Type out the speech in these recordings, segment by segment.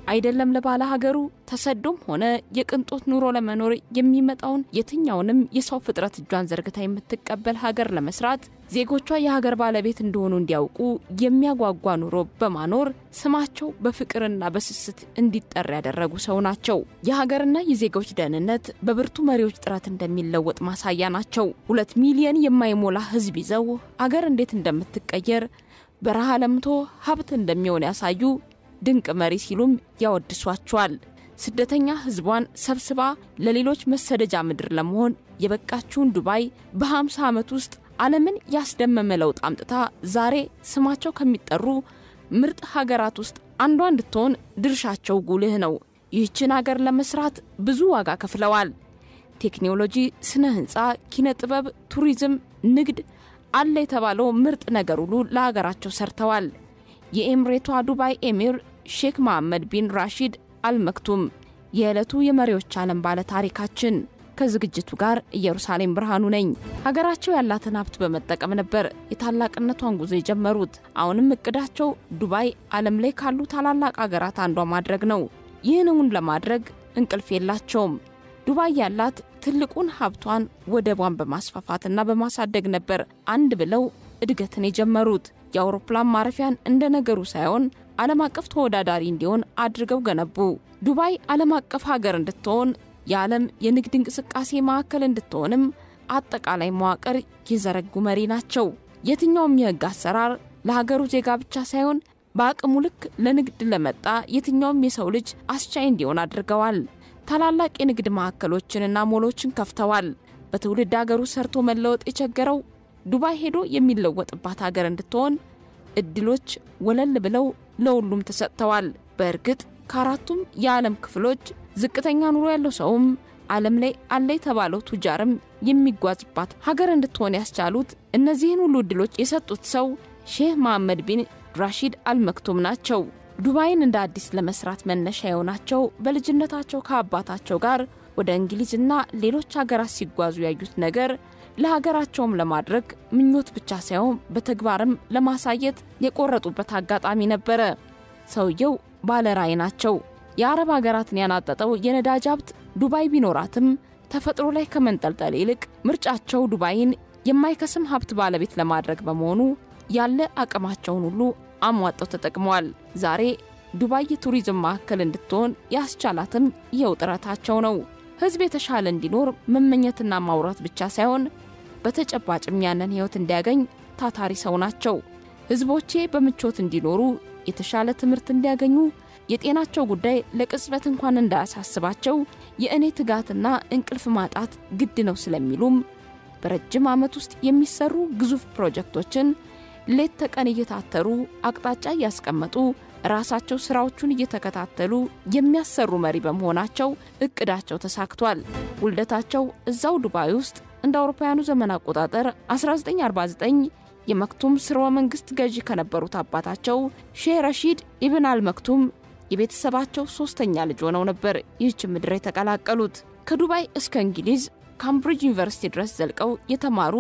አይደለም ለባለ ሀገሩ ተሰዶም ሆነ የቅንጦት ኑሮ ለመኖር የሚመጣውን የትኛውንም የሰው ፍጥረት እጇን ዘርግታ የምትቀበል ሀገር ለመስራት ዜጎቿ የሀገር ባለቤት እንደሆኑ እንዲያውቁ የሚያጓጓ ኑሮ በማኖር ስማቸው በፍቅርና በስስት እንዲጠራ ያደረጉ ሰው ናቸው። የሀገርና የዜጎች ደህንነት በብርቱ መሪዎች ጥረት እንደሚለወጥ ማሳያ ናቸው። 2 ሚሊዮን የማይሞላ ህዝብ ይዘው ሀገር እንዴት እንደምትቀየር በረሃ ለምቶ ሀብት እንደሚሆን ያሳዩ ድንቅ መሪ ሲሉም ያወድሷቸዋል። ስደተኛ ህዝቧን ሰብስባ ለሌሎች መሰደጃ ምድር ለመሆን የበቃችውን ዱባይ በ50 ዓመት ውስጥ ዓለምን ያስደመመ ለውጥ አምጥታ ዛሬ ስማቸው ከሚጠሩ ምርጥ ሀገራት ውስጥ አንዷ እንድትሆን ድርሻቸው ጉልህ ነው። ይህችን ሀገር ለመስራት ብዙ ዋጋ ከፍለዋል። ቴክኖሎጂ፣ ስነ ህንጻ፣ ኪነ ጥበብ፣ ቱሪዝም፣ ንግድ አለ የተባለው ምርጥ ነገር ሁሉ ለሀገራቸው ሰርተዋል። የኤምሬቷ ዱባይ ኤሚር ሼክ መሐመድ ቢን ራሺድ አልመክቱም የዕለቱ የመሪዎች ዓለም ባለ ታሪካችን። ከዝግጅቱ ጋር ኢየሩሳሌም ብርሃኑ ነኝ። ሀገራቸው ያላትን ሀብት በመጠቀም ነበር የታላቅነቷን ጉዞ የጀመሩት። አሁንም እቅዳቸው ዱባይ ዓለም ላይ ካሉ ታላላቅ ሀገራት አንዷ ማድረግ ነው። ይህንን ለማድረግ እንቅልፍ የላቸውም። ዱባይ ያላት ትልቁን ሀብቷን ወደቧን በማስፋፋትና በማሳደግ ነበር አንድ ብለው እድገትን የጀመሩት። የአውሮፕላን ማረፊያን እንደ ነገሩ ሳይሆን ዓለም አቀፍ ተወዳዳሪ እንዲሆን አድርገው ገነቡ። ዱባይ ዓለም አቀፍ ሀገር እንድትሆን የዓለም የንግድ እንቅስቃሴ ማዕከል እንድትሆንም አጠቃላይ መዋቅር የዘረጉ መሪ ናቸው። የትኛውም የህግ አሰራር ለሀገሩ ዜጋ ብቻ ሳይሆን በአቅሙ ልክ ለንግድ ለመጣ የትኛውም የሰው ልጅ አስቻይ እንዲሆን አድርገዋል። ታላላቅ የንግድ ማዕከሎችንና ሞሎችን ከፍተዋል። በትውልድ ሀገሩ ሰርቶ መለወጥ የቸገረው ዱባይ ሄዶ የሚለወጥባት ሀገር እንድትሆን እድሎች ወለል ብለው ለሁሉም ተሰጥተዋል። በእርግጥ ከአራቱም የዓለም ክፍሎች ዝቅተኛ ኑሮ ያለው ሰውም ዓለም ላይ አለ የተባለው ቱጃርም የሚጓዝባት ሀገር እንድትሆን ያስቻሉት እነዚህን ሁሉ እድሎች የሰጡት ሰው ሼህ መሐመድ ቢን ራሺድ አልመክቱም ናቸው። ዱባይን እንደ አዲስ ለመስራት መነሻ የሆናቸው በልጅነታቸው ከአባታቸው ጋር ወደ እንግሊዝና ሌሎች ሀገራት ሲጓዙ ያዩት ነገር ለሀገራቸውም ለማድረግ ምኞት ብቻ ሳይሆን በተግባርም ለማሳየት የቆረጡበት አጋጣሚ ነበር። ሰውየው ባለራዕይ ናቸው። የአረብ ሀገራትን ያናጠጠው የነዳጅ ሀብት ዱባይ ቢኖራትም ተፈጥሮ ላይ ከመንጠልጠል ይልቅ ምርጫቸው ዱባይን የማይከስም ሀብት ባለቤት ለማድረግ በመሆኑ ያለ አቅማቸውን ሁሉ አሟጠው ተጠቅመዋል። ዛሬ ዱባይ የቱሪዝም ማዕከል እንድትሆን ያስቻላትም ይኸው ጥረታቸው ነው። ህዝብ የተሻለ እንዲኖር መመኘትና ማውራት ብቻ ሳይሆን በተጨባጭም ያንን ህይወት እንዲያገኝ ታታሪ ሰው ናቸው። ህዝቦቼ በምቾት እንዲኖሩ፣ የተሻለ ትምህርት እንዲያገኙ፣ የጤናቸው ጉዳይ ለቅጽበት እንኳን እንዳያሳስባቸው የእኔ ትጋትና እንቅልፍ ማጣት ግድ ነው ስለሚሉም በረጅም ዓመት ውስጥ የሚሰሩ ግዙፍ ፕሮጀክቶችን ሌት ተቀን እየታተሩ አቅጣጫ ያስቀመጡ ራሳቸው ስራዎቹን እየተከታተሉ የሚያሰሩ መሪ በመሆናቸው እቅዳቸው ተሳክቷል። ውልደታቸው እዛው ዱባይ ውስጥ እንደ አውሮፓውያኑ ዘመን አቆጣጠር 1949 የመክቱም ስርወ መንግስት ገዢ ከነበሩት አባታቸው ሼህ ረሺድ ኢብን አልመክቱም የቤተሰባቸው ሶስተኛ ልጅ ሆነው ነበር ይህች ምድር የተቀላቀሉት። ከዱባይ እስከ እንግሊዝ ካምብሪጅ ዩኒቨርሲቲ ድረስ ዘልቀው የተማሩ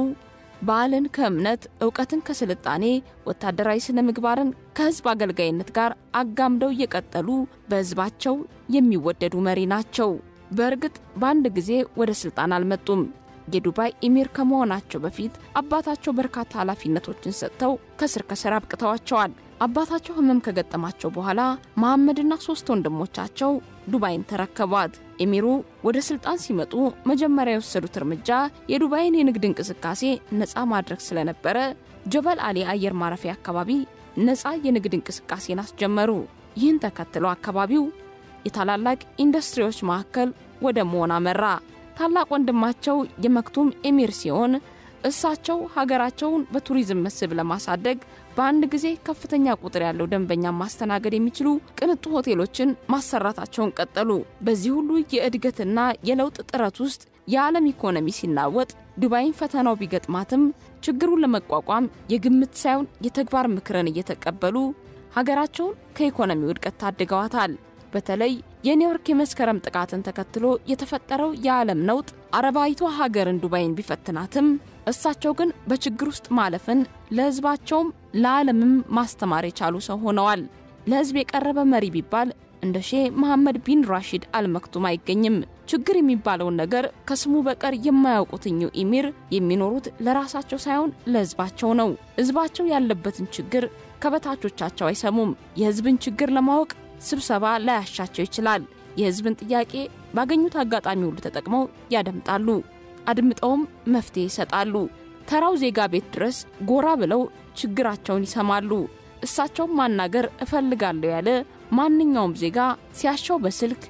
ባልን ከእምነት ዕውቀትን ከስልጣኔ ወታደራዊ ስነ ምግባርን ከህዝብ አገልጋይነት ጋር አጋምደው የቀጠሉ በህዝባቸው የሚወደዱ መሪ ናቸው። በእርግጥ በአንድ ጊዜ ወደ ስልጣን አልመጡም። የዱባይ ኢሚር ከመሆናቸው በፊት አባታቸው በርካታ ኃላፊነቶችን ሰጥተው ከስር አብቅተዋቸዋል። አባታቸው ህመም ከገጠማቸው በኋላ መሐመድና 3 ወንድሞቻቸው ዱባይን ተረከቧት። ኢሚሩ ወደ ስልጣን ሲመጡ መጀመሪያ የወሰዱት እርምጃ የዱባይን የንግድ እንቅስቃሴ ነፃ ማድረግ ስለነበረ ጀበል አሊ አየር ማረፊያ አካባቢ ነፃ የንግድ እንቅስቃሴን አስጀመሩ። ይህን ተከትሎ አካባቢው የታላላቅ ኢንዱስትሪዎች ማዕከል ወደ መሆን አመራ። ታላቅ ወንድማቸው የመክቱም ኢሚር ሲሆን እሳቸው ሀገራቸውን በቱሪዝም መስህብ ለማሳደግ በአንድ ጊዜ ከፍተኛ ቁጥር ያለው ደንበኛ ማስተናገድ የሚችሉ ቅንጡ ሆቴሎችን ማሰራታቸውን ቀጠሉ። በዚህ ሁሉ የእድገትና የለውጥ ጥረት ውስጥ የዓለም ኢኮኖሚ ሲናወጥ ዱባይን ፈተናው ቢገጥማትም ችግሩን ለመቋቋም የግምት ሳይሆን የተግባር ምክርን እየተቀበሉ ሀገራቸውን ከኢኮኖሚው ውድቀት ታድገዋታል። በተለይ የኒውዮርክ የመስከረም ጥቃትን ተከትሎ የተፈጠረው የዓለም ነውጥ አረባዊቷ ሀገርን ዱባይን ቢፈትናትም እሳቸው ግን በችግር ውስጥ ማለፍን ለህዝባቸውም ለዓለምም ማስተማር የቻሉ ሰው ሆነዋል። ለህዝብ የቀረበ መሪ ቢባል እንደ ሼህ መሐመድ ቢን ራሺድ አልመክቱም አይገኝም። ችግር የሚባለውን ነገር ከስሙ በቀር የማያውቁትኙ ኢሚር የሚኖሩት ለራሳቸው ሳይሆን ለህዝባቸው ነው። ህዝባቸው ያለበትን ችግር ከበታቾቻቸው አይሰሙም። የህዝብን ችግር ለማወቅ ስብሰባ ላያሻቸው ይችላል። የህዝብን ጥያቄ ባገኙት አጋጣሚ ሁሉ ተጠቅመው ያደምጣሉ። አድምጠውም መፍትሄ ይሰጣሉ። ተራው ዜጋ ቤት ድረስ ጎራ ብለው ችግራቸውን ይሰማሉ። እሳቸው ማናገር እፈልጋለሁ ያለ ማንኛውም ዜጋ ሲያሻው በስልክ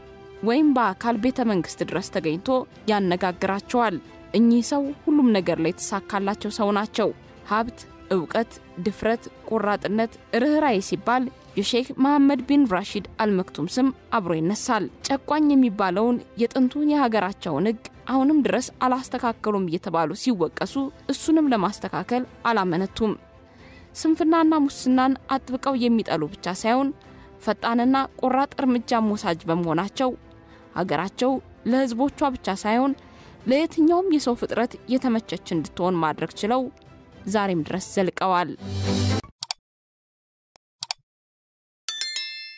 ወይም በአካል ቤተ መንግስት ድረስ ተገኝቶ ያነጋግራቸዋል። እኚህ ሰው ሁሉም ነገር ላይ ተሳካላቸው ሰው ናቸው። ሀብት፣ ዕውቀት፣ ድፍረት፣ ቁራጥነት፣ ርህራሄ ሲባል የሼህ መሐመድ ቢን ራሺድ አልመክቱም ስም አብሮ ይነሳል። ጨቋኝ የሚባለውን የጥንቱን የሀገራቸውን ህግ አሁንም ድረስ አላስተካከሉም እየተባሉ ሲወቀሱ እሱንም ለማስተካከል አላመነቱም። ስንፍናና ሙስናን አጥብቀው የሚጠሉ ብቻ ሳይሆን ፈጣንና ቆራጥ እርምጃ ወሳጅ በመሆናቸው ሀገራቸው ለህዝቦቿ ብቻ ሳይሆን ለየትኛውም የሰው ፍጥረት የተመቸች እንድትሆን ማድረግ ችለው ዛሬም ድረስ ዘልቀዋል።